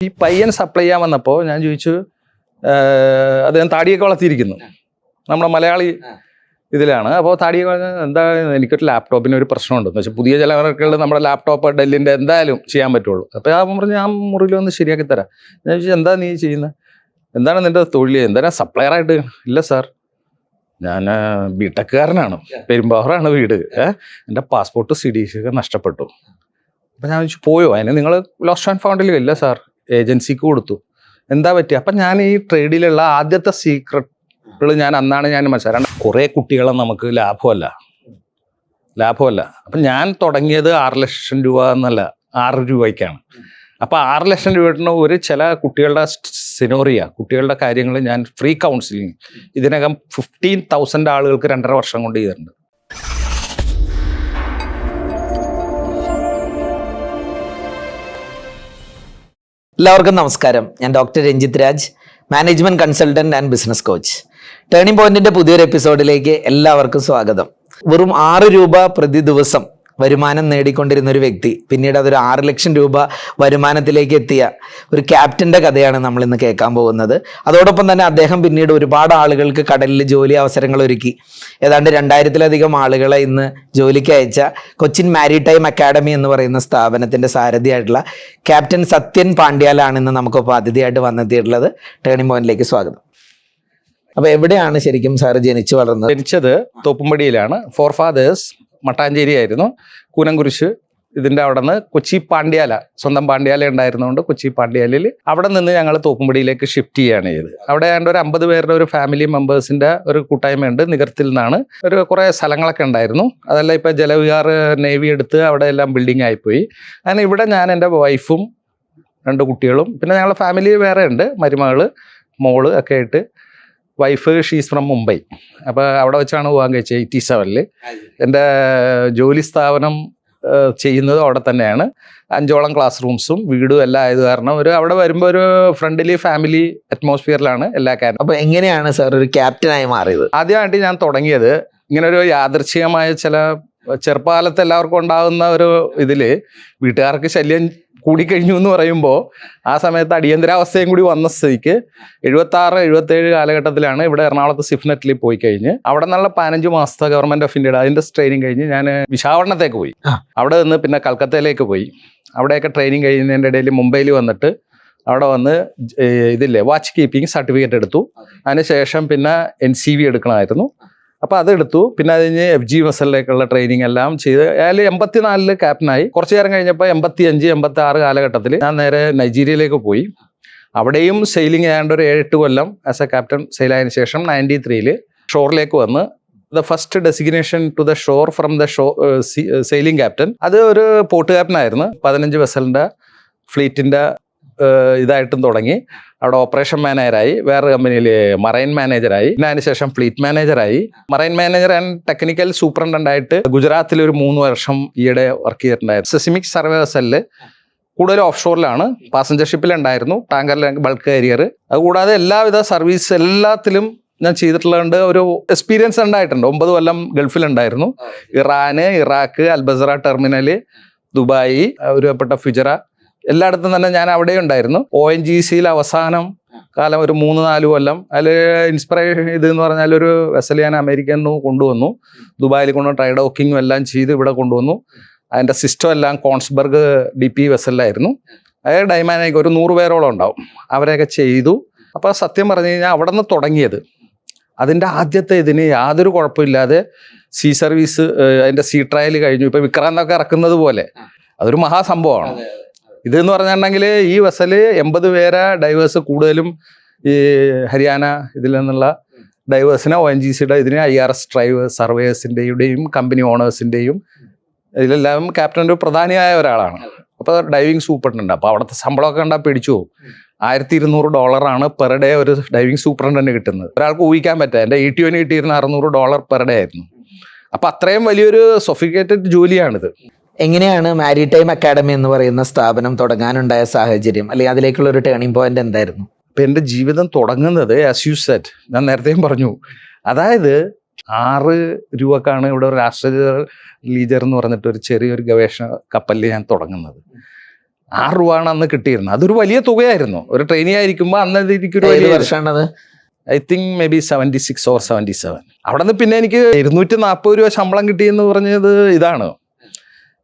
ഈ പയ്യൻ സപ്ലൈ ചെയ്യാൻ വന്നപ്പോൾ ഞാൻ ചോദിച്ചു, അദ്ദേഹം താടിയൊക്കെ വളർത്തിയിരിക്കുന്നു, നമ്മുടെ മലയാളി ഇതിലാണ്. അപ്പോൾ താടിയൊക്കെ എന്താ, എനിക്കൊരു ലാപ്ടോപ്പിന് ഒരു പ്രശ്നമുണ്ടെന്ന് വെച്ചാൽ പുതിയ ചില വർക്കുകൾ നമ്മുടെ ലാപ്ടോപ്പ് ഡെല്ലിൻ്റെ എന്തായാലും ചെയ്യാൻ പറ്റുള്ളൂ. അപ്പോൾ ഞാൻ പറഞ്ഞു ഞാൻ മുറിയിൽ വന്ന് ശരിയാക്കി തരാം. ഞാൻ ചോദിച്ചു എന്താ നീ ചെയ്യുന്നത്, എന്താണ് നിൻ്റെ തൊഴിൽ, എന്താണ് സപ്ലയറായിട്ട്? ഇല്ല സാർ, ഞാൻ ബിടെക്കുകാരനാണ്, പെരുമ്പാവൂരാണ് വീട്, എൻ്റെ പാസ്പോർട്ട് സിഡീസൊക്കെ നഷ്ടപ്പെട്ടു. അപ്പം ഞാൻ ചോദിച്ചു പോയോ, അതിന് നിങ്ങൾ ലോസ്റ്റ് ആൻഡ് ഫൗണ്ടിൽ? ഇല്ല സാർ, ഏജൻസിക്ക് കൊടുത്തു. എന്താ പറ്റുക? അപ്പം ഞാൻ ഈ ട്രേഡിലുള്ള ആദ്യത്തെ സീക്രട്ടുകൾ അന്നാണ് ഞാൻ മനസ്സിലാക്കണം. കുറേ കുട്ടികളെ നമുക്ക് ലാഭമല്ല. അപ്പം ഞാൻ തുടങ്ങിയത് 6 ലക്ഷം രൂപ എന്നല്ല, 6 രൂപയ്ക്കാണ്. അപ്പോൾ 6 ലക്ഷം രൂപ ഒരു ചില കുട്ടികളുടെ സിനോറിയ, കുട്ടികളുടെ കാര്യങ്ങൾ ഞാൻ ഫ്രീ കൗൺസിലിങ് ഇതിനകം 15,000 ആളുകൾക്ക് 2.5 വർഷം കൊണ്ട് ചെയ്തിട്ടുണ്ട്. എല്ലാവർക്കും നമസ്കാരം. ഞാൻ doctor Ranjith Raj, management consultant and business coach. Turning പോയിന്റിന്റെ പുതിയൊരു എപ്പിസോഡിലേക്ക് എല്ലാവർക്കും സ്വാഗതം. വെറും 6 രൂപ പ്രതി ദിവസം വരുമാനം നേടിക്കൊണ്ടിരുന്ന ഒരു വ്യക്തി പിന്നീട് അതൊരു 6 ലക്ഷം രൂപ വരുമാനത്തിലേക്ക് എത്തിയ ഒരു ക്യാപ്റ്റൻ്റെ കഥയാണ് നമ്മൾ ഇന്ന് കേൾക്കാൻ പോകുന്നത്. അതോടൊപ്പം തന്നെ അദ്ദേഹം പിന്നീട് ഒരുപാട് ആളുകൾക്ക് കടലിൽ ജോലി അവസരങ്ങൾ ഒരുക്കി. ഏതാണ്ട് 2000-ലധികം ആളുകളെ ഇന്ന് ജോലിക്ക് അയച്ച കൊച്ചിൻ മാരിടൈം അക്കാഡമി എന്ന് പറയുന്ന സ്ഥാപനത്തിൻ്റെ സാരഥിയായിട്ടുള്ള ക്യാപ്റ്റൻ സത്യൻ പാണ്ഡ്യാലാണ് ഇന്ന് നമുക്കൊപ്പം അതിഥിയായിട്ട് വന്നെത്തിയിട്ടുള്ളത്. ടേണിംഗ് പോയിന്റിലേക്ക് സ്വാഗതം. അപ്പോൾ എവിടെയാണ് ശരിക്കും സാറ് ജനിച്ചു വളർന്നത്? ജനിച്ചത് തോപ്പുംപടിയിലാണ്. ഫോർ ഫാദേഴ്സ് മട്ടാഞ്ചേരി ആയിരുന്നു. കൂനംകുരിശ് ഇതിൻ്റെ അവിടെ നിന്ന് കൊച്ചി പാണ്ഡ്യാല, സ്വന്തം പാണ്ഡ്യാല ഉണ്ടായിരുന്നതുകൊണ്ട് കൊച്ചി പാണ്ഡ്യാലയിൽ അവിടെ നിന്ന് ഞങ്ങൾ തോപ്പുംപടിയിലേക്ക് ഷിഫ്റ്റ് ചെയ്യുകയാണ് ചെയ്തത്. അവിടെ ഏതാണ്ട് ഒരു 50 പേരുടെ ഒരു ഫാമിലി മെമ്പേഴ്സിൻ്റെ ഒരു കൂട്ടായ്മയുണ്ട്. നികർത്തിൽ നിന്നാണ്. ഒരു കുറേ സ്ഥലങ്ങളൊക്കെ ഉണ്ടായിരുന്നു. അതെല്ലാം ഇപ്പോൾ ജലവിഹാർ നേവി എടുത്ത് അവിടെ എല്ലാം ബിൽഡിംഗ് ആയിപ്പോയി. അങ്ങനെ ഇവിടെ ഞാൻ, എൻ്റെ വൈഫും 2 കുട്ടികളും, പിന്നെ ഞങ്ങളുടെ ഫാമിലി വേറെ ഉണ്ട്, മരുമകൾ, മോള് ഒക്കെ ആയിട്ട്. Wife she's from Mumbai. അപ്പോൾ അവിടെ വെച്ചാണ് പോകാൻ കഴിച്ചത് 87-ൽ. എൻ്റെ ജോലി സ്ഥാപനം ചെയ്യുന്നത് അവിടെ തന്നെയാണ്. 5ഓളം ക്ലാസ് റൂംസും വീടും എല്ലാം ആയത് കാരണം അവിടെ വരുമ്പോൾ ഒരു ഫ്രണ്ട്ലി ഫാമിലി അറ്റ്മോസ്ഫിയറിലാണ് എല്ലാ കാര്യവും. അപ്പോൾ എങ്ങനെയാണ് സാർ ഒരു ക്യാപ്റ്റനായി മാറിയത്? ആദ്യമായിട്ട് ഞാൻ തുടങ്ങിയത് ഇങ്ങനെ ഒരു യാദൃച്ഛികമായ ചില ചെറുപ്പകാലത്ത് എല്ലാവർക്കും ഉണ്ടാകുന്ന ഒരു ഇതിൽ വീട്ടുകാർക്ക് ശല്യം കൂടിക്കഴിഞ്ഞു എന്ന് പറയുമ്പോൾ ആ സമയത്ത് അടിയന്തരാവസ്ഥയും കൂടി വന്ന സ്ഥിതിക്ക് 76-77 കാലഘട്ടത്തിലാണ് ഇവിടെ എറണാകുളത്ത് സിഫ്നെറ്റിൽ പോയി കഴിഞ്ഞ് അവിടെ നിന്നുള്ള 15 മാസത്തെ ഗവൺമെന്റ് ഓഫ് ഇന്ത്യയുടെ അതിൻ്റെ ട്രെയിനിങ് കഴിഞ്ഞ് ഞാൻ വിശാഖപട്ടണത്തേക്ക് പോയി. അവിടെ നിന്ന് പിന്നെ കൽക്കത്തയിലേക്ക് പോയി. അവിടെയൊക്കെ ട്രെയിനിങ് കഴിയുന്നതിൻ്റെ ഇടയിൽ മുംബൈയിൽ വന്നിട്ട് അവിടെ വന്ന് ഇതില്ലേ വാച്ച് കീപ്പിംഗ് സർട്ടിഫിക്കറ്റ് എടുത്തു. അതിനുശേഷം പിന്നെ NCV എടുക്കണമായിരുന്നു. അപ്പോൾ അതെടുത്തു. പിന്നെ അത് കഴിഞ്ഞ് FG വെസലിലേക്കുള്ള ട്രെയിനിങ് എല്ലാം ചെയ്ത് അതിൽ 84-ൽ ക്യാപ്റ്റനായി. കുറച്ച് നേരം കഴിഞ്ഞപ്പോൾ 85-86 കാലഘട്ടത്തിൽ ഞാൻ നേരെ നൈജീരിയയിലേക്ക് പോയി. അവിടെയും സെയിലിംഗ് ചെയ്യാണ്ട് ഒരു 7-8 കൊല്ലം ആസ് എ ക്യാപ്റ്റൻ സെയിലായതിനു ശേഷം 93-ൽ ഷോറിലേക്ക് വന്ന് the first designation to the shore from the sailing captain. അത് ഒരു പോർട്ട് ക്യാപ്റ്റൻ ആയിരുന്നു. 15 വെസലിൻ്റെ ഫ്ലീറ്റിൻ്റെ ഇതായിട്ടും തുടങ്ങി. അവിടെ ഓപ്പറേഷൻ മാനേജറായി, വേറെ കമ്പനിയിൽ മറൈൻ മാനേജറായി, പിന്നെ അതിനുശേഷം ഫ്ലീറ്റ് മാനേജറായി. മറൈൻ മാനേജർ ആൻഡ് ടെക്നിക്കൽ സൂപ്രണ്ടായിട്ട് ഗുജറാത്തിൽ ഒരു 3 വർഷം ഈയിടെ വർക്ക് ചെയ്തിട്ടുണ്ടായിരുന്നു. സെസ്മിക് സർവേ വെസലിൽ കൂടുതൽ ഓഫ് ഷോറിലാണ്. പാസഞ്ചർ ഷിപ്പിലുണ്ടായിരുന്നു, ടാങ്കറിൽ ബൾക്ക് കാരിയർ. അതുകൂടാതെ എല്ലാവിധ സർവീസ് എല്ലാത്തിലും ഞാൻ ചെയ്തിട്ടുള്ളതുകൊണ്ട് ഒരു എക്സ്പീരിയൻസ് ഉണ്ടായിട്ടുണ്ട്. 9 കൊല്ലം ഗൾഫിലുണ്ടായിരുന്നു. ഇറാന്, ഇറാഖ്, അൽബസറ ടെർമിനൽ, ദുബായ്, ഒരുപ്പെട്ട ഫുജറ, എല്ലായിടത്തും തന്നെ ഞാൻ അവിടെ ഉണ്ടായിരുന്നു. ONGCയിൽ അവസാനം കാലം ഒരു 3-4 കൊല്ലം. അതിൽ ഇൻസ്പിറേഷൻ ഇതെന്ന് പറഞ്ഞാൽ ഒരു വെസൽ ഞാൻ അമേരിക്കയിൽ നിന്ന് കൊണ്ടുവന്നു. ദുബായിൽ കൊണ്ട് ട്രൈ ഡോക്കിങ്ങും എല്ലാം ചെയ്ത് ഇവിടെ കൊണ്ടുവന്നു. അതിൻ്റെ സിസ്റ്റം എല്ലാം കോൺസ്ബർഗ് DP വെസലിലായിരുന്നു. അതായത് ഡൈമാനേക്ക് ഒരു 100 പേരോളം ഉണ്ടാവും. അവരെയൊക്കെ ചെയ്തു. അപ്പോൾ സത്യം പറഞ്ഞു കഴിഞ്ഞാൽ അവിടെ നിന്ന് തുടങ്ങിയത്. അതിൻ്റെ ആദ്യത്തെ ഇതിന് യാതൊരു കുഴപ്പമില്ലാതെ സീ സർവീസ്, അതിൻ്റെ സീ ട്രയൽ കഴിഞ്ഞു. ഇപ്പോൾ വിക്രാന്തൊക്കെ ഇറക്കുന്നത് പോലെ അതൊരു മഹാസംഭവമാണ്. ഇതെന്ന് പറഞ്ഞിട്ടുണ്ടെങ്കിൽ ഈ വെസല് 80 പേരെ ഡൈവേഴ്സ്, കൂടുതലും ഈ ഹരിയാന ഇതിൽ നിന്നുള്ള ഡൈവേഴ്സിനെ ONGCയുടെ ഇതിന് IRS സർവേയേഴ്സിൻ്റെയും കമ്പനി ഓണേഴ്സിൻ്റെയും ഇതിലെല്ലാം ക്യാപ്റ്റൻ ഒരു പ്രധാനിയായ ഒരാളാണ്. അപ്പോൾ ഡൈവിങ് സൂപ്രണ്ട്. അപ്പോൾ അവിടുത്തെ ശമ്പളമൊക്കെ കണ്ടാൽ പിടിച്ചു പോകും. $1,200 പെർ ഡേ ഒരു ഡൈവിങ് സൂപ്രണ്ടിന് കിട്ടുന്നത്. ഒരാൾക്ക് ഊഹിക്കാൻ പറ്റുക. എൻ്റെ ETOന് കിട്ടിയിരുന്ന $600 പെർ ഡേ ആയിരുന്നു. അപ്പോൾ അത്രയും വലിയൊരു സൊഫിക്കേറ്റഡ് ജോലിയാണിത്. എങ്ങനെയാണ് മാരിടൈം അക്കാഡമി എന്ന് പറയുന്ന സ്ഥാപനം തുടങ്ങാനുണ്ടായ സാഹചര്യം, അല്ലെങ്കിൽ അതിലേക്കുള്ള ഒരു ടേണിംഗ് പോയിന്റ് എന്തായിരുന്നു? ഇപ്പം എൻ്റെ ജീവിതം തുടങ്ങുന്നത് ആസ് യു സെറ്റ്, ഞാൻ നേരത്തെയും പറഞ്ഞു, അതായത് 6 രൂപക്കാണ് ഇവിടെ ഒരു രാഷ്ട്രീയ ലീജർ എന്ന് പറഞ്ഞിട്ട് ഒരു ചെറിയൊരു ഗവേഷണ കപ്പലിൽ ഞാൻ തുടങ്ങുന്നത്. 6 രൂപയാണ് അന്ന് കിട്ടിയിരുന്നത്. അതൊരു വലിയ തുകയായിരുന്നു. ഒരു ട്രെയിനി ആയിരിക്കുമ്പോൾ അന്ന് എനിക്കൊരു ഏത് വലിയ വർഷമാണത്? I think maybe 76 or 77. അവിടെ നിന്ന് പിന്നെ എനിക്ക് 240 രൂപ ശമ്പളം കിട്ടിയെന്ന് പറഞ്ഞത് ഇതാണ്.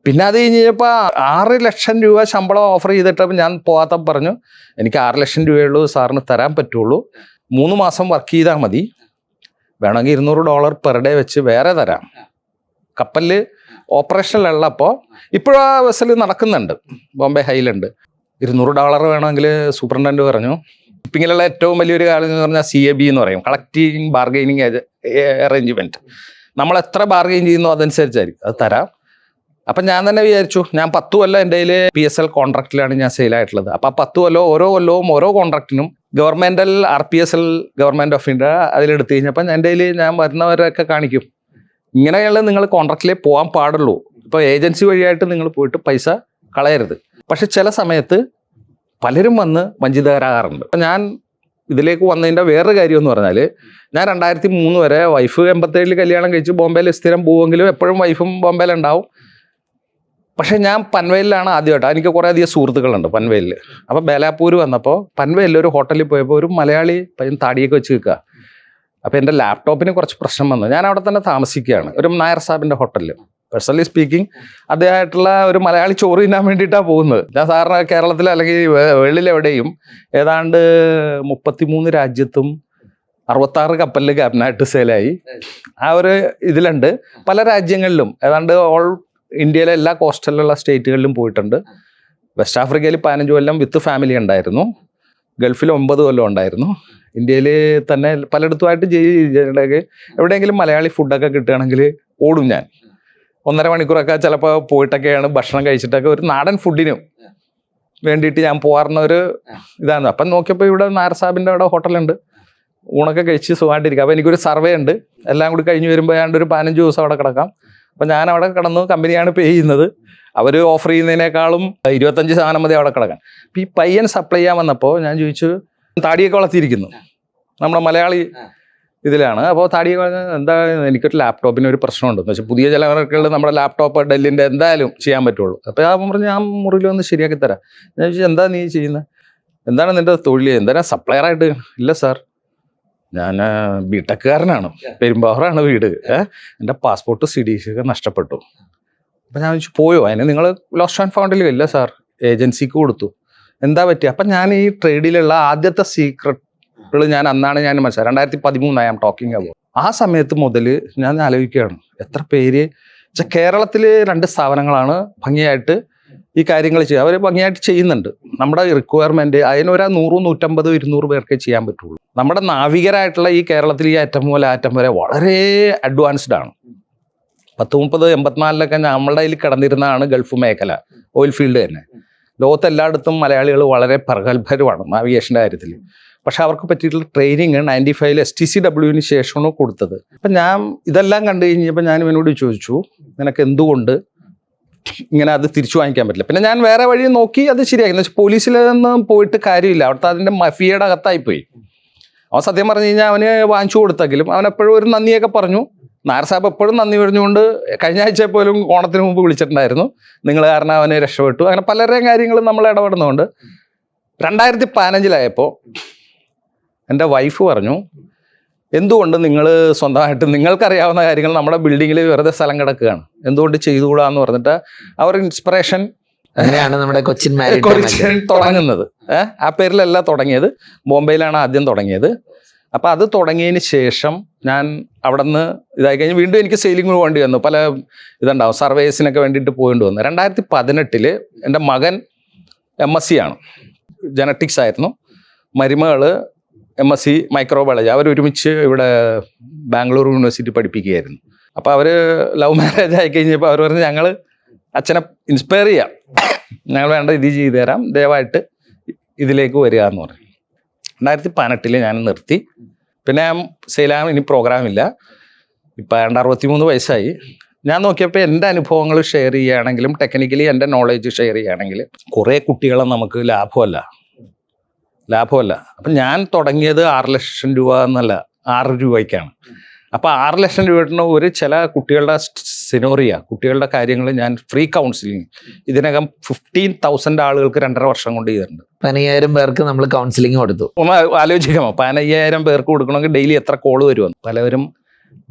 പിന്നെ അത് കഴിഞ്ഞപ്പോൾ 6 ലക്ഷം രൂപ ശമ്പളം ഓഫർ ചെയ്തിട്ടപ്പോൾ ഞാൻ പോകാത്ത പറഞ്ഞു, എനിക്ക് 6 ലക്ഷം രൂപയുള്ളൂ സാറിന് തരാൻ പറ്റുള്ളൂ, 3 മാസം വർക്ക് ചെയ്താൽ മതി, വേണമെങ്കിൽ $200 പെർ ഡേ വെച്ച് വേറെ തരാം. കപ്പലിൽ ഓപ്പറേഷനിലുള്ളപ്പോൾ ഇപ്പോഴും ആ വെസൽ നടക്കുന്നുണ്ട്, ബോംബെ ഹൈലുണ്ട്. $200 വേണമെങ്കിൽ സൂപ്രണ്ടൻ്റ് പറഞ്ഞു. ഷിപ്പിങ്ങിലുള്ള ഏറ്റവും വലിയൊരു കാര്യം എന്ന് പറഞ്ഞാൽ CAB എന്ന് പറയും, കളക്റ്റീവ് ബാർഗെയിനിങ് അറേഞ്ച്മെൻറ്റ്. നമ്മൾ എത്ര ബാർഗെയിൻ ചെയ്യുന്നു അതനുസരിച്ചായിരിക്കും അത് തരാം. അപ്പം ഞാൻ തന്നെ വിചാരിച്ചു, ഞാൻ 10 കൊല്ലം എൻ്റെ കയ്യിൽ PSL കോൺട്രാക്റ്റിലാണ് ഞാൻ സെയിലായിട്ടുള്ളത്. അപ്പം 10 കൊല്ലം ഓരോ കൊല്ലവും ഓരോ കോൺട്രാക്റ്റിനും governmental RPSL government of India അതിലെടുത്ത് കഴിഞ്ഞപ്പോൾ എൻ്റെ കയ്യിൽ ഞാൻ വരുന്നവരൊക്കെ കാണിക്കും, ഇങ്ങനെയുള്ള നിങ്ങൾ കോൺട്രാക്റ്റിലേ പോകാൻ പാടുള്ളൂ, ഇപ്പോൾ ഏജൻസി വഴിയായിട്ട് നിങ്ങൾ പോയിട്ട് പൈസ കളയരുത്. പക്ഷെ ചില സമയത്ത് പലരും വന്ന് വഞ്ചിതരാകാറുണ്ട്. അപ്പം ഞാൻ ഇതിലേക്ക് വന്നതിൻ്റെ വേറൊരു കാര്യം എന്ന് പറഞ്ഞാൽ, ഞാൻ 2003 വരെ വൈഫ് 87 കല്യാണം കഴിച്ച് ബോംബെയിൽ സ്ഥിരം പോവുമെങ്കിലും എപ്പോഴും വൈഫും ബോംബെയിലുണ്ടാവും. പക്ഷേ ഞാൻ പൻവേലിലാണ് ആദ്യമായിട്ട്, എനിക്ക് കുറേ അധികം സുഹൃത്തുക്കളുണ്ട് പൻവേലിൽ. അപ്പോൾ ബേലാപ്പൂർ വന്നപ്പോൾ പൻവേലിൽ ഒരു ഹോട്ടലിൽ പോയപ്പോൾ ഒരു മലയാളി പയ്യൻ താടിയൊക്കെ വെച്ച് നിൽക്കുക. അപ്പോൾ എൻ്റെ ലാപ്ടോപ്പിന് കുറച്ച് പ്രശ്നം വന്നു. ഞാൻ അവിടെ തന്നെ താമസിക്കുകയാണ്, ഒരു നായർ സാബിൻ്റെ ഹോട്ടലിൽ. പേഴ്സണലി സ്പീക്കിംഗ് അദ്ദേഹമായിട്ടുള്ള ഒരു മലയാളി ചോറ് തിന്നാൻ വേണ്ടിയിട്ടാണ് പോകുന്നത്. ഞാൻ സാറിന് കേരളത്തിൽ അല്ലെങ്കിൽ വെളിയിലെവിടെയും ഏതാണ്ട് 33 രാജ്യത്തും 66 കപ്പലിൽ ക്യാപ്റ്റനായിട്ട് സെയിലായി. ആ ഒരു ഇതിലുണ്ട്. പല രാജ്യങ്ങളിലും ഏതാണ്ട് ഓൾ ഇന്ത്യയിലെ എല്ലാ കോസ്റ്റലിലുള്ള സ്റ്റേറ്റുകളിലും പോയിട്ടുണ്ട്. വെസ്റ്റ് ആഫ്രിക്കയിൽ 15 കൊല്ലം വിത്ത് ഫാമിലി ഉണ്ടായിരുന്നു, ഗൾഫിൽ 9 കൊല്ലം ഉണ്ടായിരുന്നു, ഇന്ത്യയിൽ തന്നെ പലയിടത്തുമായിട്ട് എവിടെയെങ്കിലും മലയാളി ഫുഡൊക്കെ കിട്ടുകയാണെങ്കിൽ ഓടും ഞാൻ. 1.5 മണിക്കൂറൊക്കെ ചിലപ്പോൾ പോയിട്ടൊക്കെയാണ് ഭക്ഷണം കഴിച്ചിട്ടൊക്കെ ഒരു നാടൻ ഫുഡിനും വേണ്ടിയിട്ട് ഞാൻ പോകാറുന്ന ഒരു ഇതാണ്. അപ്പം നോക്കിയപ്പോൾ ഇവിടെ നായർ സാബിൻ്റെ അവിടെ ഹോട്ടലുണ്ട്, ഊണൊക്കെ കഴിച്ച് സുഖമായിട്ടിരിക്കുക. അപ്പോൾ എനിക്കൊരു സർവേ ഉണ്ട്, എല്ലാം കൂടി കഴിഞ്ഞ് വരുമ്പോൾ ഏതാണ്ട് ഒരു 15 ദിവസം അവിടെ കിടക്കാം. അപ്പം ഞാൻ അവിടെ കിടന്നു, കമ്പനിയാണ് പേ ചെയ്യുന്നത്, അവർ ഓഫർ ചെയ്യുന്നതിനേക്കാളും 25% മതി അവിടെ കിടക്കാൻ. അപ്പം ഈ പയ്യൻ സപ്ലൈ ചെയ്യാൻ വന്നപ്പോൾ ഞാൻ ചോദിച്ചു, താടിയൊക്കെ വളർത്തിയിരിക്കുന്നു, നമ്മുടെ മലയാളി ഇതിലാണ്. അപ്പോൾ താടിയൊക്കെ എന്താ, എനിക്കൊരു ലാപ്ടോപ്പിന് ഒരു പ്രശ്നമുണ്ടെന്ന് വെച്ചാൽ പുതിയ ചില വർക്കുകൾ നമ്മുടെ ലാപ്ടോപ്പ് ഡെല്ലിൻ്റെ എന്തായാലും ചെയ്യാൻ പറ്റുള്ളൂ. അപ്പോൾ ഞാൻ പറഞ്ഞു, ഞാൻ മുറിയിൽ വന്ന് ശരിയാക്കി തരാം. ഞാൻ ചോദിച്ചു, എന്താ നീ ചെയ്യുന്നത്, എന്താണ് നിൻ്റെ തൊഴിൽ, എന്താണ് സപ്ലയറായിട്ട്? ഇല്ല സാർ, ഞാൻ ബിടെക്കുകാരനാണ്, പെരുമ്പാവൂരാണ് വീട്, എൻ്റെ പാസ്പോർട്ട് സിഡീസൊക്കെ നഷ്ടപ്പെട്ടു. അപ്പം ഞാൻ ചോദിച്ചു, പോയോ? അതിന് നിങ്ങൾ ലോസ്റ്റ് ആൻഡ് ഫൗണ്ടിൽ? ഇല്ല സാർ, ഏജൻസിക്ക് കൊടുത്തു. എന്താ പറ്റി? അപ്പം ഞാൻ ഈ ട്രേഡിലുള്ള ആദ്യത്തെ സീക്രട്ടുകൾ ഞാൻ അന്നാണ് ഞാൻ മനസ്സിലായി. 2013 ആം ടോക്കിംഗ് അബൌട്ട്. ആ സമയത്ത് മുതൽ ഞാൻ ആലോചിക്കുകയാണ്, എത്ര പേര് കേരളത്തിൽ 2 സ്ഥാപനങ്ങളാണ് ഭംഗിയായിട്ട് ഈ കാര്യങ്ങൾ ചെയ്യുക. അവർ ഭംഗിയായിട്ട് ചെയ്യുന്നുണ്ട്. നമ്മുടെ റിക്വയർമെൻറ്റ് അതിനൊരു 100, 150, 200 പേർക്കേ ചെയ്യാൻ പറ്റുള്ളൂ. നമ്മുടെ നാവികരായിട്ടുള്ള ഈ കേരളത്തിൽ ഈ അറ്റം മുതൽ അറ്റം വരെ വളരെ അഡ്വാൻസ്ഡ് ആണ്. 1984 നമ്മളുടെ കയ്യിൽ കിടന്നിരുന്നതാണ് ഗൾഫ് മേഖല, ഓയിൽ ഫീൽഡ് തന്നെ. ലോകത്ത് എല്ലായിടത്തും മലയാളികൾ വളരെ പ്രഗത്ഭരുമാണ് നാവിഗേഷൻ്റെ കാര്യത്തിൽ. പക്ഷെ അവർക്ക് പറ്റിയിട്ടുള്ള ട്രെയിനിങ് 95 STCW ശേഷമാണ് കൊടുത്തത്. അപ്പം ഞാൻ ഇതെല്ലാം കണ്ടു കഴിഞ്ഞപ്പോൾ ഞാൻ ഇവനോട് ചോദിച്ചു, നിനക്ക് എന്തുകൊണ്ട് ഇങ്ങനെ അത് തിരിച്ചു വാങ്ങിക്കാൻ പറ്റില്ല? പിന്നെ ഞാൻ വേറെ വഴി നോക്കി അത് ശരിയാക്കി. എന്ന് വെച്ചാൽ പോലീസിലൊന്നും പോയിട്ട് കാര്യമില്ല, അവിടുത്തെ അതിൻ്റെ മഫിയയുടെ അകത്തായിപ്പോയി. അവൻ സത്യം പറഞ്ഞു കഴിഞ്ഞാൽ അവന് വാങ്ങിച്ചു കൊടുത്തെങ്കിലും അവൻ എപ്പോഴും ഒരു നന്ദിയൊക്കെ പറഞ്ഞു. നായർ സാഹിബ് എപ്പോഴും നന്ദി പറഞ്ഞുകൊണ്ട് കഴിഞ്ഞ ആഴ്ച പോലും ഓണത്തിന് മുമ്പ് വിളിച്ചിട്ടുണ്ടായിരുന്നു, നിങ്ങൾ കാരണം അവന് രക്ഷപ്പെട്ടു. അങ്ങനെ പലരുടെയും കാര്യങ്ങളും നമ്മൾ ഇടപെടുന്നുണ്ട്. 2015 എൻ്റെ വൈഫ് പറഞ്ഞു, എന്തുകൊണ്ട് നിങ്ങൾ സ്വന്തമായിട്ട് നിങ്ങൾക്കറിയാവുന്ന കാര്യങ്ങൾ നമ്മുടെ ബിൽഡിങ്ങിൽ വെറുതെ സ്ഥലം കിടക്കുകയാണ്, എന്തുകൊണ്ട് ചെയ്തുകൂടാന്ന് പറഞ്ഞിട്ട് അവർ ഇൻസ്പിറേഷൻ അങ്ങനെയാണ് നമ്മുടെ കൊച്ചിൻ തുടങ്ങുന്നത്. ആ പേരിലല്ല തുടങ്ങിയത്, ബോംബെയിലാണ് ആദ്യം തുടങ്ങിയത്. അപ്പം അത് തുടങ്ങിയതിന് ശേഷം ഞാൻ അവിടെ നിന്ന് ഇതായി കഴിഞ്ഞ് വീണ്ടും എനിക്ക് സെയിലിംഗ് വേണ്ടി വന്നു. പല ഇതുണ്ടാവും, സർവേസിനൊക്കെ വേണ്ടിയിട്ട് പോയിട്ട് വന്നു. 2018 എൻ്റെ മകൻ MSc ആണ്, ജനറ്റിക്സ് ആയിരുന്നു. മരുമകൾ MSc മൈക്രോബയോളജി. അവരൊരുമിച്ച് ഇവിടെ ബാംഗ്ലൂർ യൂണിവേഴ്സിറ്റി പഠിപ്പിക്കുകയായിരുന്നു. അപ്പോൾ അവർ ലവ് മാരേജ് ആയി കഴിഞ്ഞപ്പോൾ അവർ പറഞ്ഞ്, ഞങ്ങൾ അച്ഛനെ ഇൻസ്പയർ ചെയ്യാം, ഞങ്ങൾ വേണ്ട ഇത് ചെയ്തു തരാം, ദയവായിട്ട് ഇതിലേക്ക് വരിക എന്ന് പറഞ്ഞു. 2018 ഞാൻ നിർത്തി. പിന്നെ സെയിലാകാൻ ഇനി പ്രോഗ്രാമില്ല. ഇപ്പം 63 വയസ്സായി. ഞാൻ നോക്കിയപ്പോൾ എൻ്റെ അനുഭവങ്ങൾ ഷെയർ ചെയ്യുകയാണെങ്കിലും ടെക്നിക്കലി എൻ്റെ നോളേജ് ഷെയർ ചെയ്യുകയാണെങ്കിൽ കുറേ കുട്ടികളെ നമുക്ക് ലാഭമല്ല. അപ്പം ഞാൻ തുടങ്ങിയത് 6 ലക്ഷം രൂപ എന്നല്ല, 6 രൂപയ്ക്കാണ്. അപ്പോൾ 6 ലക്ഷം രൂപ കിട്ടുന്ന ഒരു ചില കുട്ടികളുടെ കുട്ടികളുടെ കാര്യങ്ങൾ ഞാൻ ഫ്രീ കൗൺസിലിംഗ് ഇതിനകം 15,000 ആളുകൾക്ക് 2.5 വർഷം കൊണ്ട് ചെയ്തിട്ടുണ്ട്. 15,000 പേർക്ക് നമ്മൾ കൗൺസിലിംഗ് കൊടുത്തു. ഒന്ന് ആലോചിക്കാമോ, 15,000 പേർക്ക് കൊടുക്കണമെങ്കിൽ ഡെയിലി എത്ര കോള് വരുമെന്ന്. പലവരും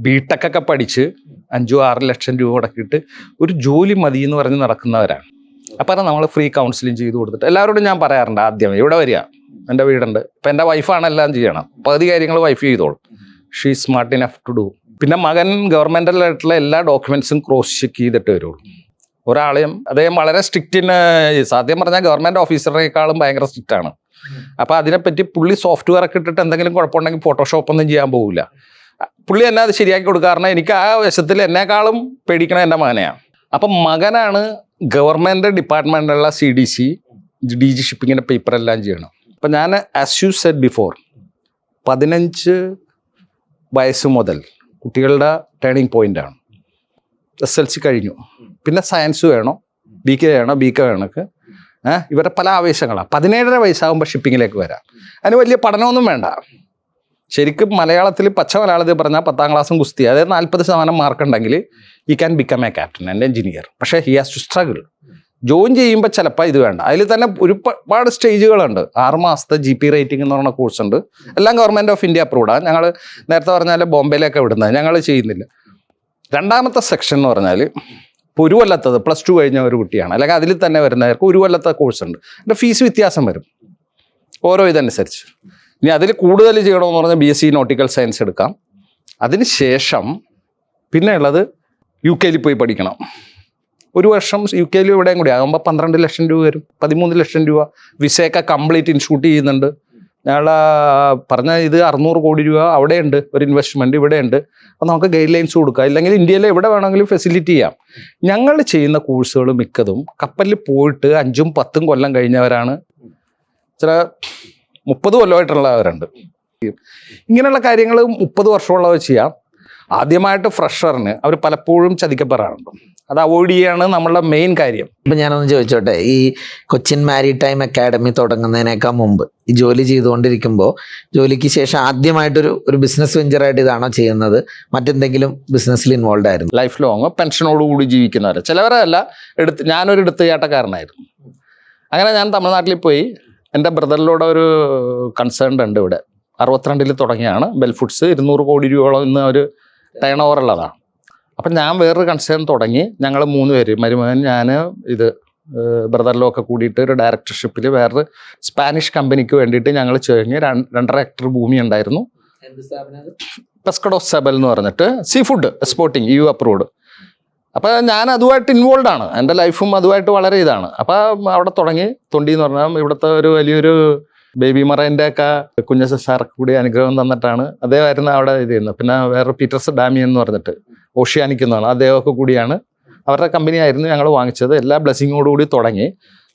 ബിടെക് ഒക്കെ പഠിച്ച് 5-6 ലക്ഷം രൂപ മുടക്കിയിട്ട് ഒരു ജോലി മതി എന്ന് പറഞ്ഞ് നടക്കുന്നവരാണ്. അപ്പം നമ്മൾ ഫ്രീ കൗൺസിലിംഗ് ചെയ്ത് കൊടുത്തിട്ട് എല്ലാവരോടും ഞാൻ പറയാറുണ്ട്, ആദ്യം ഇവിടെ വരിക, എൻ്റെ വീടുണ്ട്, ഇപ്പം എൻ്റെ വൈഫാണ് എല്ലാം ചെയ്യണം, പകുതി കാര്യങ്ങൾ വൈഫ് ചെയ്തോളും, she smart enough to do. പിന്നെ മകൻ ഗവൺമെൻറ്റലായിട്ടുള്ള എല്ലാ ഡോക്യുമെൻറ്റ്സും ക്രോസ് ചെക്ക് ചെയ്തിട്ട് വരുള്ളൂ. ഒരാളെയും അദ്ദേഹം വളരെ സ്ട്രിക്റ്റിന്, സത്യം പറഞ്ഞാൽ ഗവൺമെൻറ് ഓഫീസറിനേക്കാളും ഭയങ്കര സ്ട്രിക്റ്റ് ആണ്. അപ്പോൾ അതിനെപ്പറ്റി പുള്ളി സോഫ്റ്റ്വെയർ ഒക്കെ ഇട്ടിട്ട് എന്തെങ്കിലും കുഴപ്പമുണ്ടെങ്കിൽ ഫോട്ടോഷോപ്പ് ഒന്നും ചെയ്യാൻ പോകില്ല. പുള്ളി എന്നെ അത് ശരിയാക്കി കൊടുക്കാറുണ്ട്. എനിക്ക് ആ വശത്തിൽ എന്നെക്കാളും പേടിക്കണ എൻ്റെ മകനെയാണ്. അപ്പം മകനാണ് ഗവൺമെൻറ് ഡിപ്പാർട്ട്മെൻറ്റിലുള്ള CDC DG ഷിപ്പിങ്ങിൻ്റെ പേപ്പറെല്ലാം ചെയ്യണം. അപ്പം ഞാൻ ആസ് യു സെഡ് ബിഫോർ 15 വയസ്സ് മുതൽ കുട്ടികളുടെ ടേണിംഗ് പോയിൻ്റാണ്. SLC കഴിഞ്ഞു, പിന്നെ സയൻസ് വേണോ, BK വേണോ, BK വേണമൊക്കെ ഇവരുടെ പല ആവേശങ്ങളാണ്. 17.5 വയസ്സാകുമ്പോൾ ഷിപ്പിങ്ങിലേക്ക് വരാം. അതിന് വലിയ പഠനമൊന്നും വേണ്ട. ശരിക്കും മലയാളത്തിൽ പച്ച മലയാളത്തിൽ പറഞ്ഞാൽ 10ാം ക്ലാസ്സും ഗുസ്തി, അതായത് 40% മാർക്ക് ഉണ്ടെങ്കിൽ ഈ can become a captain and engineer. പക്ഷേ he has to struggle. Join ചെയ്യുമ്പോൾ ചിലപ്പോൾ ഇത് വേണ്ട. അതിൽ തന്നെ ഒരുപാട് സ്റ്റേജുകളുണ്ട്. 6 മാസത്തെ GP റേറ്റിംഗ് എന്ന് പറഞ്ഞ കോഴ്സുണ്ട്. എല്ലാം ഗവൺമെൻറ് ഓഫ് ഇന്ത്യ അപ്രൂവ്ഡാണ്. ഞങ്ങൾ നേരത്തെ പറഞ്ഞാൽ ബോംബെയിലൊക്കെ വിടുന്നത്, ഞങ്ങൾ ചെയ്യുന്നില്ല. രണ്ടാമത്തെ സെക്ഷൻ എന്ന് പറഞ്ഞാൽ ഇപ്പോൾ ഒരു കൊല്ലത്തത് +2 കഴിഞ്ഞ ഒരു കുട്ടിയാണ്, അല്ലെങ്കിൽ അതിൽ തന്നെ വരുന്നവർക്ക് ഒരു കൊല്ലത്തെ കോഴ്സുണ്ട്. അതിൻ്റെ ഫീസ് വ്യത്യാസം വരും ഓരോ ഇതനുസരിച്ച്. ഇനി അതിൽ കൂടുതൽ ചെയ്യണമെന്ന് പറഞ്ഞാൽ BSc നോട്ടിക്കൽ സയൻസ് എടുക്കാം. അതിന് ശേഷം പിന്നെ ഉള്ളത് UK പോയി പഠിക്കണം. ഒരു വർഷം UK ഇവിടെയും കൂടി ആകുമ്പോൾ 12 ലക്ഷം രൂപ വരും, 13 ലക്ഷം രൂപ. വിസയൊക്കെ കംപ്ലീറ്റ് ഇൻഷൂട്ട് ചെയ്യുന്നുണ്ട്. ഞങ്ങൾ പറഞ്ഞ ഇത് 600 കോടി രൂപ അവിടെയുണ്ട്, ഒരു ഇൻവെസ്റ്റ്മെൻറ്റ് ഇവിടെയുണ്ട്. അപ്പോൾ നമുക്ക് ഗൈഡ് ലൈൻസ് കൊടുക്കാം, ഇല്ലെങ്കിൽ ഇന്ത്യയിൽ എവിടെ വേണമെങ്കിലും ഫെസിലിറ്റി ചെയ്യാം. ഞങ്ങൾ ചെയ്യുന്ന കോഴ്സുകൾ മിക്കതും കപ്പലിൽ പോയിട്ട് 5-10 കൊല്ലം കഴിഞ്ഞവരാണ്, ചില 30 കൊല്ലമായിട്ടുള്ളവരുണ്ട്. ഇങ്ങനെയുള്ള കാര്യങ്ങൾ 30 വർഷമുള്ളവർ ചെയ്യാം. ആദ്യമായിട്ട് ഫ്രഷറിന് അവർ പലപ്പോഴും ചതിക്കപ്പെടാറുണ്ട്. അത് അവോയ്ഡ് ചെയ്യാണ് നമ്മളുടെ മെയിൻ കാര്യം. ഇപ്പം ഞാനൊന്ന് ചോദിച്ചോട്ടെ, ഈ കൊച്ചിൻ മാരിടൈം അക്കാഡമി തുടങ്ങുന്നതിനേക്കാൾ മുമ്പ് ഈ ജോലി ചെയ്തുകൊണ്ടിരിക്കുമ്പോൾ ജോലിക്ക് ശേഷം ആദ്യമായിട്ടൊരു ബിസിനസ് വെഞ്ചറായിട്ട് ഇതാണോ ചെയ്യുന്നത്, മറ്റെന്തെങ്കിലും ബിസിനസ്സിൽ ഇൻവോൾവ് ആയിരുന്നു? ലൈഫ് ലോങ് പെൻഷനോടുകൂടി ജീവിക്കുന്നവർ ചിലവരല്ല. ഞാനൊരു എടുത്തുചാട്ടക്കാരനായിരുന്നു. അങ്ങനെ ഞാൻ തമിഴ്നാട്ടിൽ പോയി. എൻ്റെ ബ്രദറിലൂടെ ഒരു കൺസേൺ ഉണ്ട് ഇവിടെ. 62 തുടങ്ങിയാണ് ബെൽ ഫുഡ്സ്. 200 കോടി രൂപയോളം ഇന്ന് ഒരു ടേൺ ഓവർ ഉള്ളതാണ്. അപ്പം ഞാൻ വേറൊരു കൺസേൺ തുടങ്ങി. ഞങ്ങൾ 3 പേര്, മരുമകൻ, ഞാൻ, ഇത് ബ്രദറിലോ ഒക്കെ കൂടിയിട്ട് ഒരു ഡയറക്ടർഷിപ്പിൽ വേറൊരു സ്പാനിഷ് കമ്പനിക്ക് വേണ്ടിയിട്ട് ഞങ്ങൾ ചേർന്ന് 2.5 ഹെക്ടർ ഭൂമി ഉണ്ടായിരുന്നു. പെസ്കഡോസ് സെബൽ എന്ന് പറഞ്ഞിട്ട് sea food exporting EU approved. അപ്പോൾ ഞാൻ അതുമായിട്ട് ഇൻവോൾവ് ആണ്. എൻ്റെ ലൈഫും അതുമായിട്ട് വളരെ ഇതാണ്. അപ്പോൾ അവിടെ തുടങ്ങി. തൊണ്ടി എന്ന് പറഞ്ഞാൽ ഇവിടുത്തെ ഒരു വലിയൊരു ബേബി മറൈൻ്റെ ഒക്കെ കുഞ്ഞസ് സാർക്ക് കൂടി അനുഗ്രഹം തന്നിട്ടാണ് അദ്ദേഹമായിരുന്നു അവിടെ ഇത് ചെയ്യുന്നത്. പിന്നെ വേറെ പീറ്റർസ് ഡാമിയൻ എന്ന് പറഞ്ഞിട്ട് ഓഷ്യാനിക്കുന്നതാണ്, അദ്ദേഹമൊക്കെ കൂടിയാണ്. അവരുടെ കമ്പനി ആയിരുന്നു ഞങ്ങൾ വാങ്ങിച്ചത്. എല്ലാ ബ്ലെസ്സിങ്ങോടുകൂടി തുടങ്ങി.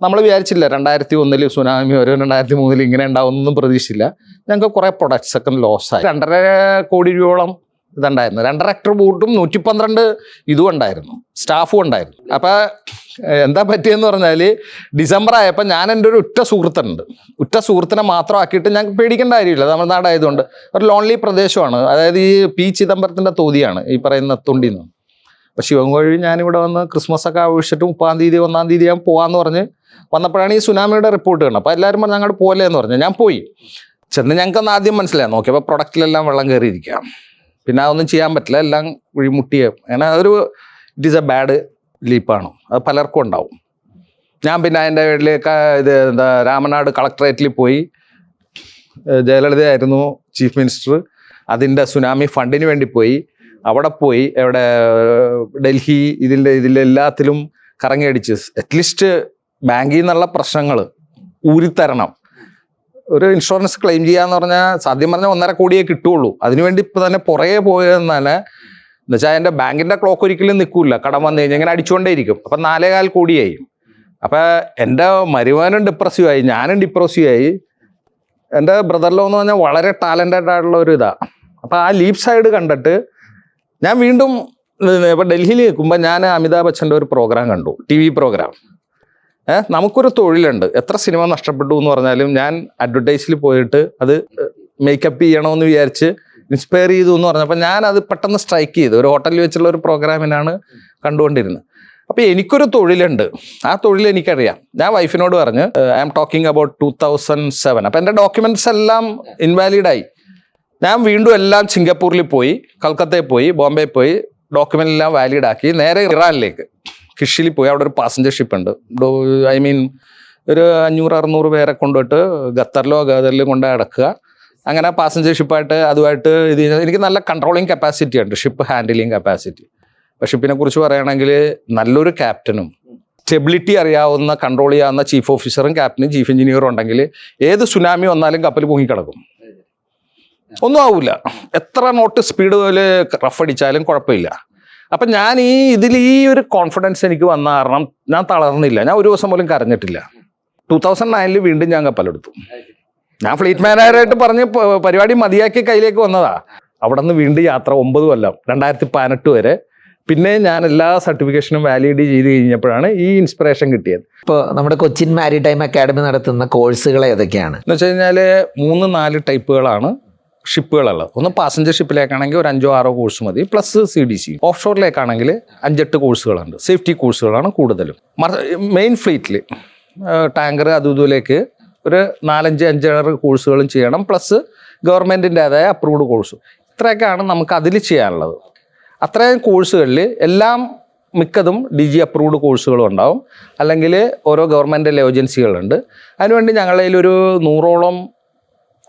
നമ്മൾ വിചാരിച്ചില്ല 2001 സുനാമി വരും, 2003 ഇങ്ങനെ ഉണ്ടാവുന്നൊന്നും പ്രതീക്ഷിച്ചില്ല. ഞങ്ങൾക്ക് കുറേ പ്രൊഡക്ട്സ് ഒക്കെ ലോസായി. 2.5 കോടി രൂപയോളം ഇതുണ്ടായിരുന്നു. 2.5 ഹെക്ടർ ബോട്ടും 112 ഇതും ഉണ്ടായിരുന്നു, സ്റ്റാഫും ഉണ്ടായിരുന്നു. അപ്പോൾ എന്താ പറ്റിയെന്ന് പറഞ്ഞാൽ ഡിസംബർ ആയപ്പോൾ ഞാൻ എൻ്റെ ഒരു ഉറ്റ സുഹൃത്തിനെ മാത്രം ആക്കിയിട്ട് ഞങ്ങൾക്ക് പേടിക്കേണ്ട കാര്യമില്ല. തമിഴ്നാടായതുകൊണ്ട് ഒരു ലോൺലി പ്രദേശമാണ്. അതായത് ഈ P ചിദംബരത്തിൻ്റെ തോതിയാണ് ഈ പറയുന്ന തൊണ്ടിന്ന്. അപ്പോൾ ശിവൻകോഴി ഞാനിവിടെ വന്ന് ക്രിസ്മസ് ഒക്കെ ആഘോഷിച്ചിട്ട് 30-ാം തീയതി 1-ാം തീയതി ഞാൻ പോകാമെന്ന് പറഞ്ഞ് വന്നപ്പോഴാണ് ഈ സുനാമിയുടെ റിപ്പോർട്ട് കാണുന്നത്. അപ്പോൾ എല്ലാവരും പറഞ്ഞ് അങ്ങോട്ട് പോലെ എന്ന് പറഞ്ഞു. ഞാൻ പോയി ചെന്ന് ഞങ്ങൾക്കൊന്ന് ആദ്യം മനസ്സിലായി. നോക്കിയപ്പോൾ പ്രൊഡക്റ്റിലെല്ലാം വെള്ളം കയറിയിരിക്കാം. പിന്നെ അതൊന്നും ചെയ്യാൻ പറ്റില്ല, എല്ലാം കുഴിമുട്ടിയ. അങ്ങനെ ഇറ്റ് ഈസ് എ ബാഡ് ലീപ്പാണ്. അത് പലർക്കും ഉണ്ടാവും. ഞാൻ പിന്നെ അതിൻ്റെ വീട്ടിലേക്ക് രാമനാട് കളക്ടറേറ്റിൽ പോയി. ജയലളിത ആയിരുന്നു ചീഫ് മിനിസ്റ്റർ. അതിൻ്റെ സുനാമി ഫണ്ടിന് വേണ്ടി പോയി. അവിടെ പോയി ഡൽഹി ഇതിലെല്ലാത്തിലും കറങ്ങിയടിച്ച് അറ്റ്ലീസ്റ്റ് ബാങ്കിൽ നിന്നുള്ള പ്രശ്നങ്ങൾ ഊരിത്തരണം. ഒരു ഇൻഷുറൻസ് ക്ലെയിം ചെയ്യാന്ന് പറഞ്ഞാൽ സാധ്യം പറഞ്ഞാൽ 1.5 കോടിയേ കിട്ടുള്ളൂ. അതിനുവേണ്ടി ഇപ്പം തന്നെ പുറകെ പോയതെന്നാണ്. എന്നുവെച്ചാൽ എൻ്റെ ബാങ്കിൻ്റെ ക്ലോക്ക് ഒരിക്കലും നിൽക്കില്ല. കടം വന്നു കഴിഞ്ഞാൽ ഇങ്ങനെ അടിച്ചുകൊണ്ടേയിരിക്കും. അപ്പം 4.25 കോടിയായി. അപ്പം എൻ്റെ മരുമകനും ഡിപ്രസീവായി, ഞാനും ഡിപ്രസീവായി. എൻ്റെ ബ്രദറിലോ എന്ന് പറഞ്ഞാൽ വളരെ ടാലൻറ്റഡ് ആയിട്ടുള്ള ഒരു ഇതാണ്. അപ്പം ആ ലീപ് സൈഡ് കണ്ടിട്ട് ഞാൻ വീണ്ടും ഇപ്പം ഡൽഹിയിൽ നിൽക്കുമ്പോൾ ഞാൻ അമിതാഭ് ബച്ചൻ്റെ ഒരു പ്രോഗ്രാം കണ്ടു, TV പ്രോഗ്രാം. നമുക്കൊരു തൊഴിലുണ്ട്. എത്ര സിനിമ നഷ്ടപ്പെട്ടു എന്ന് പറഞ്ഞാലും ഞാൻ അഡ്വർടൈസിൽ പോയിട്ട് അത് മേക്കപ്പ് ചെയ്യണമെന്ന് വിചാരിച്ച് ഇൻസ്പയർ ചെയ്തു എന്ന് പറഞ്ഞപ്പോൾ ഞാൻ അത് പെട്ടെന്ന് സ്ട്രൈക്ക് ചെയ്തു. ഒരു ഹോട്ടലിൽ വെച്ചുള്ള ഒരു പ്രോഗ്രാമിനാണ് കണ്ടുകൊണ്ടിരുന്നത്. അപ്പോൾ എനിക്കൊരു തൊഴിലുണ്ട്, ആ തൊഴിൽ എനിക്കറിയാം. ഞാൻ വൈഫിനോട് പറഞ്ഞ് ഐ ആം ടോക്കിംഗ് അബൌട്ട് 2007. അപ്പോൾ എൻ്റെ ഡോക്യുമെൻറ്റ്സ് എല്ലാം ഇൻവാലിഡായി. ഞാൻ വീണ്ടും എല്ലാം സിംഗപ്പൂരിൽ പോയി, കൽക്കത്തയിൽ പോയി, ബോംബെ പോയി, ഡോക്യുമെൻ്റ് എല്ലാം വാലിഡ് ആക്കി നേരെ ഇറാനിലേക്ക് കിഷിൽ പോയി. അവിടെ ഒരു പാസഞ്ചർ ഷിപ്പ് ഉണ്ട്, ഐ മീൻ ഒരു 500-600 പേരെ കൊണ്ടുപോയിട്ട് ഖത്തറിലോ കൊണ്ട് അടക്കുക. അങ്ങനെ പാസഞ്ചർ ഷിപ്പായിട്ട് അതുമായിട്ട് ഇത് എനിക്ക് നല്ല കൺട്രോളിങ് കപ്പാസിറ്റി ഉണ്ട്, ഷിപ്പ് ഹാൻഡിലിങ് കപ്പാസിറ്റി. അപ്പോൾ ഷിപ്പിനെ കുറിച്ച് പറയുകയാണെങ്കിൽ നല്ലൊരു ക്യാപ്റ്റനും സ്റ്റെബിലിറ്റി അറിയാവുന്ന കൺട്രോൾ ചെയ്യാവുന്ന ചീഫ് ഓഫീസറും ക്യാപ്റ്റനും ചീഫ് എഞ്ചിനീയറും ഉണ്ടെങ്കിൽ ഏത് സുനാമി വന്നാലും കപ്പൽ പൊങ്ങിക്കിടക്കും, ഒന്നും ആവില്ല. എത്ര നോട്ട് സ്പീഡ് പോലെ റഫ് അടിച്ചാലും കുഴപ്പമില്ല. അപ്പം ഞാൻ ഈ ഒരു കോൺഫിഡൻസ് എനിക്ക് വന്ന കാരണം ഞാൻ തളർന്നില്ല. ഞാൻ ഒരു ദിവസം പോലും കരഞ്ഞിട്ടില്ല. 2009 വീണ്ടും ഞാൻ കപ്പലെടുത്തു. ഞാൻ ഫ്ലീറ്റ് മാനേജറായിട്ട് പറഞ്ഞ് പരിപാടി മതിയാക്കി കയ്യിലേക്ക് വന്നതാ. അവിടെ നിന്ന് വീണ്ടും യാത്ര 9 കൊല്ലം, 2018 വരെ. പിന്നെ ഞാൻ എല്ലാ സർട്ടിഫിക്കേഷനും വാലിഡ് ചെയ്ത് കഴിഞ്ഞപ്പോഴാണ് ഈ ഇൻസ്പിറേഷൻ കിട്ടിയത്. ഇപ്പോൾ നമ്മുടെ കൊച്ചിൻ മാരിടൈം അക്കാഡമി നടത്തുന്ന കോഴ്സുകൾ ഏതൊക്കെയാണ് എന്ന് വെച്ച് കഴിഞ്ഞാൽ 3-4 ടൈപ്പുകളാണ് ഷിപ്പുകളുള്ളത്. ഒന്ന് പാസഞ്ചർ ഷിപ്പിലേക്കാണെങ്കിൽ ഒരു 5-6 കോഴ്സ് മതി, പ്ലസ് CDC. ഓഫ് ഷോറിലേക്കാണെങ്കിൽ 5-8 കോഴ്സുകളുണ്ട്. സേഫ്റ്റി കോഴ്സുകളാണ് കൂടുതലും. മെയിൻ ഫ്ലീറ്റിൽ ടാങ്കർ അതുമിതിലേക്ക് ഒരു 4-5 കോഴ്സുകളും ചെയ്യണം, പ്ലസ് ഗവൺമെൻറ്റിൻ്റെതായ അപ്രൂവ്ഡ് കോഴ്സ്. ഇത്രയൊക്കെയാണ് നമുക്ക് അതിൽ ചെയ്യാനുള്ളത്. അത്രയും കോഴ്സുകളിൽ എല്ലാം മിക്കതും DG അപ്രൂവ്ഡ് കോഴ്സുകളും ഉണ്ടാവും, അല്ലെങ്കിൽ ഓരോ ഗവൺമെൻറ് ഏജൻസികളുണ്ട്. അതിനുവേണ്ടി ഞങ്ങളുടെ ഒരു 100ഓളം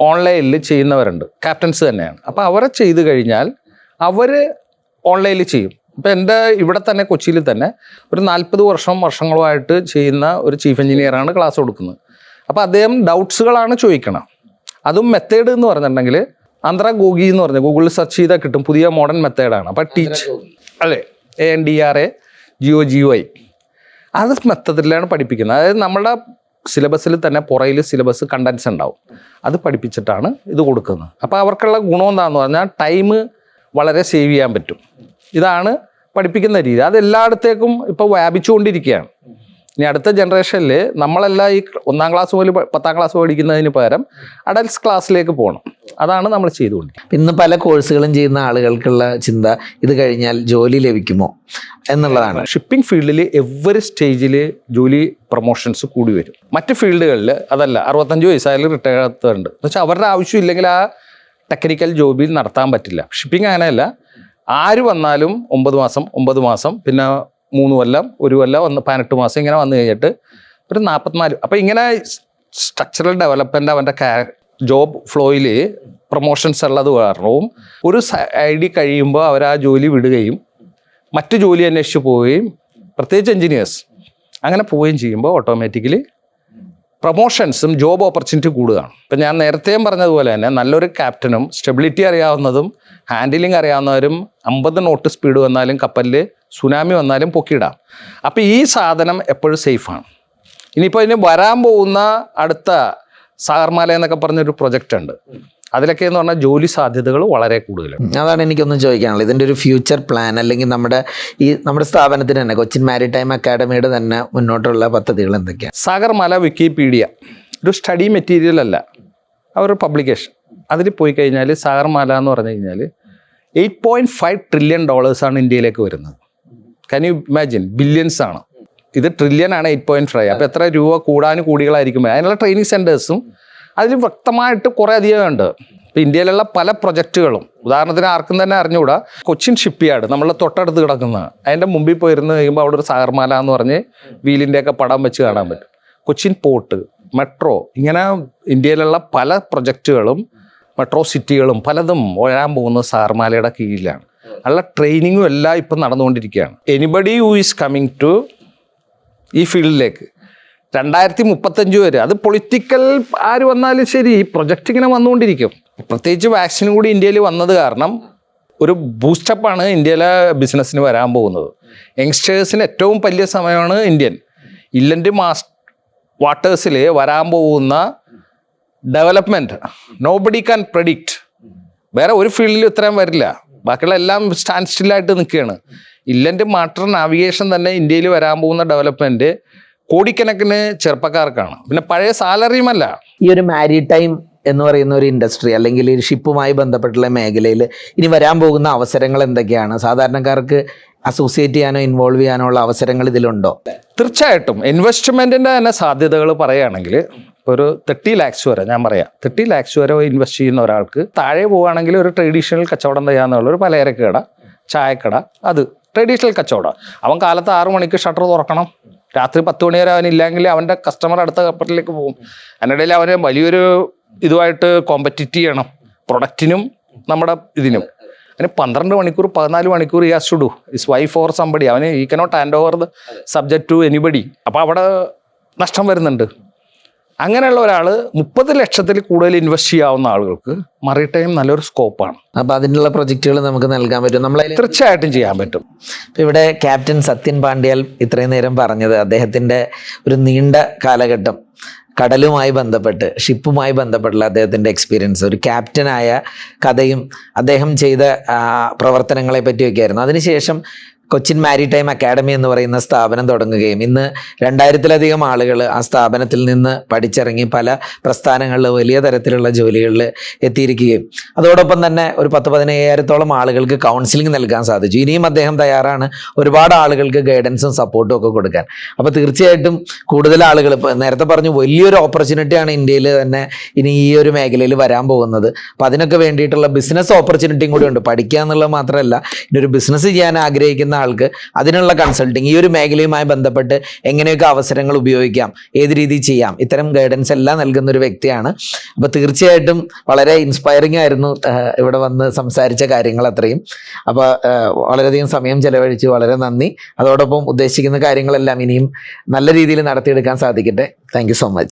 ഓൺലൈനിൽ ചെയ്യുന്നവരുണ്ട്, ക്യാപ്റ്റൻസ് തന്നെയാണ്. അപ്പോൾ അവരെ ചെയ്ത് കഴിഞ്ഞാൽ അവർ ഓൺലൈനിൽ ചെയ്യും. ഇപ്പോൾ എൻ്റെ ഇവിടെ തന്നെ കൊച്ചിയിൽ തന്നെ ഒരു 40 വർഷങ്ങളുമായിട്ട് ചെയ്യുന്ന ഒരു ചീഫ് എഞ്ചിനീയറാണ് ക്ലാസ് കൊടുക്കുന്നത്. അപ്പോൾ അദ്ദേഹം ഡൗട്ട്സുകളാണ് ചോദിക്കണം. അതും മെത്തേഡ് എന്ന് പറഞ്ഞിട്ടുണ്ടെങ്കിൽ ആന്ധ്ര ഗോഗി എന്ന് പറഞ്ഞാൽ ഗൂഗിളിൽ സെർച്ച് ചെയ്താൽ കിട്ടും, പുതിയ മോഡേൺ മെത്തേഡാണ്. അപ്പോൾ അല്ലേ ANDRA GOGY അത് മെത്തഡിലാണ് പഠിപ്പിക്കുന്നത്. അതായത് നമ്മുടെ സിലബസിൽ തന്നെ പുറയിൽ സിലബസ് കണ്ടൻസ് ഉണ്ടാവും, അത് പഠിപ്പിച്ചിട്ടാണ് ഇത് കൊടുക്കുന്നത്. അപ്പോൾ അവർക്കുള്ള ഗുണം എന്താണെന്ന് പറഞ്ഞാൽ ടൈം വളരെ സേവ് ചെയ്യാൻ പറ്റും. ഇതാണ് പഠിപ്പിക്കുന്ന രീതി. അത് എല്ലായിടത്തേക്കും ഇപ്പോൾ വ്യാപിച്ചുകൊണ്ടിരിക്കുകയാണ്. ഇനി അടുത്ത ജനറേഷനിൽ നമ്മളെല്ലാം ഈ 1-ാം ക്ലാസ് മുതൽ 10-ാം ക്ലാസ് പഠിക്കുന്നതിന് പകരം അഡൽട്സ് ക്ലാസ്സിലേക്ക് പോകണം. അതാണ് നമ്മൾ ചെയ്തുകൊണ്ടിരിക്കുന്നത്. ഇന്ന് പല കോഴ്സുകളും ചെയ്യുന്ന ആളുകൾക്കുള്ള ചിന്ത ഇത് കഴിഞ്ഞാൽ ജോലി ലഭിക്കുമോ എന്നുള്ളതാണ്. ഷിപ്പിംഗ് ഫീൽഡിൽ എവറി സ്റ്റേജിൽ ജോലി പ്രൊമോഷൻസ് കൂടി വരും. മറ്റ് ഫീൽഡുകളിൽ അതല്ല, 65 വയസ്സായാലും റിട്ടയർ ആകുന്നുണ്ട്. എന്ന് വെച്ചാൽ അവരുടെ ആവശ്യമില്ലെങ്കിൽ ആ ടെക്നിക്കൽ ജോബിൽ നടത്താൻ പറ്റില്ല. ഷിപ്പിംഗ് അങ്ങനെയല്ല, ആര് വന്നാലും 9 മാസം പിന്നെ 3 കൊല്ലം 1 കൊല്ലം 18 മാസം ഇങ്ങനെ വന്നു കഴിഞ്ഞിട്ട് ഒരു 44. അപ്പോൾ ഇങ്ങനെ സ്ട്രക്ചറൽ ഡെവലപ്മെൻ്റ് അവൻ്റെ ജോബ് ഫ്ലോയിൽ പ്രൊമോഷൻസ് ഉള്ളത് കാരണവും ഒരു ID കഴിയുമ്പോൾ അവർ ആ ജോലി വിടുകയും മറ്റു ജോലി അന്വേഷിച്ച് പോവുകയും, പ്രത്യേകിച്ച് എൻജിനീയേഴ്സ് അങ്ങനെ പോവുകയും ചെയ്യുമ്പോൾ ഓട്ടോമാറ്റിക്കലി പ്രൊമോഷൻസും ജോബ് ഓപ്പർച്യൂണിറ്റി കൂടുകയാണ്. ഇപ്പം ഞാൻ നേരത്തെയും പറഞ്ഞതുപോലെ തന്നെ നല്ലൊരു ക്യാപ്റ്റനും സ്റ്റെബിലിറ്റി അറിയാവുന്നതും ഹാൻഡിലിംഗ് അറിയാവുന്നവരും 50 നോട്ട് സ്പീഡ് വന്നാലും കപ്പലിൽ സുനാമി വന്നാലും പൊക്കിയിടാം. അപ്പോൾ ഈ സാധനം എപ്പോഴും സേഫാണ്. ഇനിയിപ്പോൾ ഇതിന് വരാൻ പോകുന്ന അടുത്ത സാഗർമാല എന്നൊക്കെ പറഞ്ഞൊരു പ്രൊജക്റ്റ് ഉണ്ട്. അതിലൊക്കെ എന്ന് പറഞ്ഞാൽ ജോലി സാധ്യതകൾ വളരെ കൂടുതലാണ്. അതാണ് എനിക്കൊന്നും ചോദിക്കാനുള്ളത്. ഇതിൻ്റെ ഒരു ഫ്യൂച്ചർ പ്ലാൻ അല്ലെങ്കിൽ നമ്മുടെ സ്ഥാപനത്തിന് തന്നെ കൊച്ചിൻ മാരിടൈം അക്കാഡമിയുടെ തന്നെ മുന്നോട്ടുള്ള പദ്ധതികൾ എന്തൊക്കെയാണ്? സാഗർമാല വിക്കിപീഡിയ ഒരു സ്റ്റഡി മെറ്റീരിയൽ അല്ല, അവർ പബ്ലിക്കേഷൻ. അതിൽ പോയി കഴിഞ്ഞാൽ സാഗർമാല എന്ന് പറഞ്ഞു കഴിഞ്ഞാൽ $8.5 ട്രില്യൺ ആണ് ഇന്ത്യയിലേക്ക് വരുന്നത്. Can you imagine? ബില്യൺസ് ആണ്. ഇത് ട്രില്യൺ ആണ് 8.5. അപ്പോൾ എത്ര രൂപ കൂടികളായിരിക്കും. അതിനുള്ള ട്രെയിനിങ് സെൻറ്റേഴ്സും അതിൽ വ്യക്തമായിട്ട് കുറേ അധികം ഉണ്ട്. ഇപ്പോൾ ഇന്ത്യയിലുള്ള പല പ്രൊജക്റ്റുകളും, ഉദാഹരണത്തിന് ആർക്കും തന്നെ അറിഞ്ഞുകൂടാ, കൊച്ചിൻ ഷിപ്പ് യാർഡ് നമ്മളെ തൊട്ടടുത്ത് കിടക്കുന്നത്, അതിൻ്റെ മുമ്പിൽ പോയിരുന്ന് കഴിയുമ്പോൾ അവിടെ ഒരു സാഗർമാല എന്ന് പറഞ്ഞ് വീലിൻ്റെയൊക്കെ പടം വെച്ച് കാണാൻ പറ്റും. കൊച്ചിൻ പോർട്ട്, മെട്രോ, ഇങ്ങനെ ഇന്ത്യയിലുള്ള പല പ്രൊജക്റ്റുകളും മെട്രോ സിറ്റികളും പലതും വരാൻ പോകുന്നത് സാഗർമാലയുടെ കീഴിലാണ്. നല്ല ട്രെയിനിങ്ങും എല്ലാം ഇപ്പം നടന്നുകൊണ്ടിരിക്കുകയാണ്. Anybody who is coming to ഈ ഫീൽഡിലേക്ക് 2035 വരെ, അത് പൊളിറ്റിക്കൽ ആര് വന്നാലും ശരി, ഈ പ്രൊജക്റ്റ് ഇങ്ങനെ വന്നുകൊണ്ടിരിക്കും. പ്രത്യേകിച്ച് വാക്സിൻ കൂടി ഇന്ത്യയിൽ വന്നത് കാരണം ഒരു ബൂസ്റ്റപ്പാണ് ഇന്ത്യയിലെ ബിസിനസ്സിന് വരാൻ പോകുന്നത്. യങ്സ്റ്റേഴ്സിന് ഏറ്റവും വലിയ സമയമാണ് ഇൻലൻഡ് വാട്ടേഴ്സിൽ വരാൻ പോകുന്ന ഡെവലപ്മെൻറ്റ് നോബഡി ക്യാൻ പ്രെഡിക്റ്റ്. വേറെ ഒരു ഫീൽഡിലും ഇത്രയും വരില്ല. ബാക്കിയുള്ള എല്ലാം സ്റ്റാൻഡ് സ്റ്റില്ലായിട്ട് നിൽക്കുകയാണ്. ഇൻലൻഡ് വാട്ടർ നാവിഗേഷൻ തന്നെ ഇന്ത്യയിൽ വരാൻ പോകുന്ന ഡെവലപ്മെൻറ്റ് കോടിക്കണക്കിന് ചെറുപ്പക്കാർക്കാണ്. പിന്നെ പഴയ സാലറിയുമല്ല. ഈ ഒരു മാരിടൈം എന്ന് പറയുന്ന ഒരു ഇൻഡസ്ട്രി അല്ലെങ്കിൽ ഈ ഷിപ്പുമായി ബന്ധപ്പെട്ടുള്ള മേഖലയിൽ ഇനി വരാൻ പോകുന്ന അവസരങ്ങൾ എന്തൊക്കെയാണ്? സാധാരണക്കാർക്ക് അസോസിയേറ്റ് ചെയ്യാനോ ഇൻവോൾവ് ചെയ്യാനോ ഉള്ള അവസരങ്ങൾ ഇതിലുണ്ടോ? തീർച്ചയായിട്ടും ഇൻവെസ്റ്റ്മെന്റിന്റെ തന്നെ സാധ്യതകൾ പറയുകയാണെങ്കിൽ ഒരു 30 lakhs വരെ, ഞാൻ പറയാം 30 lakhs വരെ ഇൻവെസ്റ്റ് ചെയ്യുന്ന ഒരാൾക്ക് താഴെ പോവുകയാണെങ്കിൽ ഒരു ട്രഡീഷണൽ കച്ചവടം ചെയ്യാന്നുള്ള ഒരു പലചരക്കട, ചായക്കട, അത് ട്രഡീഷണൽ കച്ചവടം. അവൻ കാലത്ത് 6 മണിക്ക് ഷട്ടർ തുറക്കണം, രാത്രി 10 മണി വരെ അവനില്ലെങ്കിൽ അവൻ്റെ കസ്റ്റമർ അടുത്ത കപ്പലിലേക്ക് പോകും. അതിനിടയിൽ അവന് വലിയൊരു ഇതുമായിട്ട് കോമ്പറ്റിറ്റ് ചെയ്യണം, പ്രൊഡക്റ്റിനും നമ്മുടെ ഇതിനും. അതിന് 12 മണിക്കൂർ 14 മണിക്കൂർ ഈ has to do is wife or somebody. അവന് ഈ cannot hand over the subject to anybody. അപ്പോൾ അവിടെ നഷ്ടം വരുന്നുണ്ട്. അങ്ങനെയുള്ള ഒരാൾ 30 ലക്ഷത്തിൽ കൂടുതൽ ഇൻവെസ്റ്റ് ചെയ്യാവുന്ന ആളുകൾക്ക് മറൈടൈം നല്ലൊരു സ്കോപ്പാണ്. അപ്പോൾ അതിനുള്ള പ്രൊജക്റ്റുകൾ നമുക്ക് നൽകാൻ പറ്റും, നമ്മളതിൽ തീർച്ചയായിട്ടും ചെയ്യാൻ പറ്റും. ഇപ്പം ഇവിടെ ക്യാപ്റ്റൻ സത്യൻ പാണ്ഡ്യാൽ ഇത്രയും നേരം പറഞ്ഞത് അദ്ദേഹത്തിൻ്റെ ഒരു നീണ്ട കാലഘട്ടം കടലുമായി ബന്ധപ്പെട്ട്, ഷിപ്പുമായി ബന്ധപ്പെട്ടുള്ള അദ്ദേഹത്തിൻ്റെ എക്സ്പീരിയൻസ്, ഒരു ക്യാപ്റ്റനായ കഥയും അദ്ദേഹം ചെയ്ത പ്രവർത്തനങ്ങളെ പറ്റിയൊക്കെയായിരുന്നു. അതിനുശേഷം കൊച്ചിൻ മാരിടൈം അക്കാഡമി എന്ന് പറയുന്ന സ്ഥാപനം തുടങ്ങുകയും ഇന്ന് 2000-ലധികം ആളുകൾ ആ സ്ഥാപനത്തിൽ നിന്ന് പഠിച്ചിറങ്ങി പല പ്രസ്ഥാനങ്ങളിൽ വലിയ തരത്തിലുള്ള ജോലികളിൽ എത്തിയിരിക്കുകയും അതോടൊപ്പം തന്നെ ഒരു 10-15,000-ഓളം ആളുകൾക്ക് കൗൺസിലിംഗ് നൽകാൻ സാധിച്ചു. ഇനിയും അദ്ദേഹം തയ്യാറാണ് ഒരുപാട് ആളുകൾക്ക് ഗൈഡൻസും സപ്പോർട്ടും ഒക്കെ കൊടുക്കാൻ. അപ്പോൾ തീർച്ചയായിട്ടും കൂടുതൽ ആളുകൾ, ഇപ്പോൾ നേരത്തെ പറഞ്ഞു വലിയൊരു ഓപ്പർച്യൂണിറ്റിയാണ് ഇന്ത്യയിൽ തന്നെ ഇനി ഈ ഒരു മേഖലയിൽ വരാൻ പോകുന്നത്. അപ്പോൾ അതിനൊക്കെ വേണ്ടിയിട്ടുള്ള ബിസിനസ് ഓപ്പർച്യൂണിറ്റിയും കൂടി ഉണ്ട്. പഠിക്കുക എന്നുള്ളത് മാത്രമല്ല, ഇനി ഒരു ബിസിനസ് ചെയ്യാൻ ആഗ്രഹിക്കുന്ന ആൾക്ക് അതിനുള്ള കൺസൾട്ടിങ്, ഈ ഒരു മേഖലയുമായി ബന്ധപ്പെട്ട് എങ്ങനെയൊക്കെ അവസരങ്ങൾ ഉപയോഗിക്കാം, ഏത് രീതിയിൽ ചെയ്യാം, ഇത്തരം ഗൈഡൻസ് എല്ലാം നൽകുന്ന ഒരു വ്യക്തിയാണ്. അപ്പോൾ തീർച്ചയായിട്ടും വളരെ ഇൻസ്പയറിംഗ് ആയിരുന്നു ഇവിടെ വന്ന് സംസാരിച്ച കാര്യങ്ങൾ അത്രയും. അപ്പോൾ വളരെയധികം സമയം ചെലവഴിച്ചു, വളരെ നന്ദി. അതോടൊപ്പം ഉദ്ദേശിക്കുന്ന കാര്യങ്ങളെല്ലാം ഇനിയും നല്ല രീതിയിൽ നടത്തിയെടുക്കാൻ സാധിക്കട്ടെ. Thank you so much.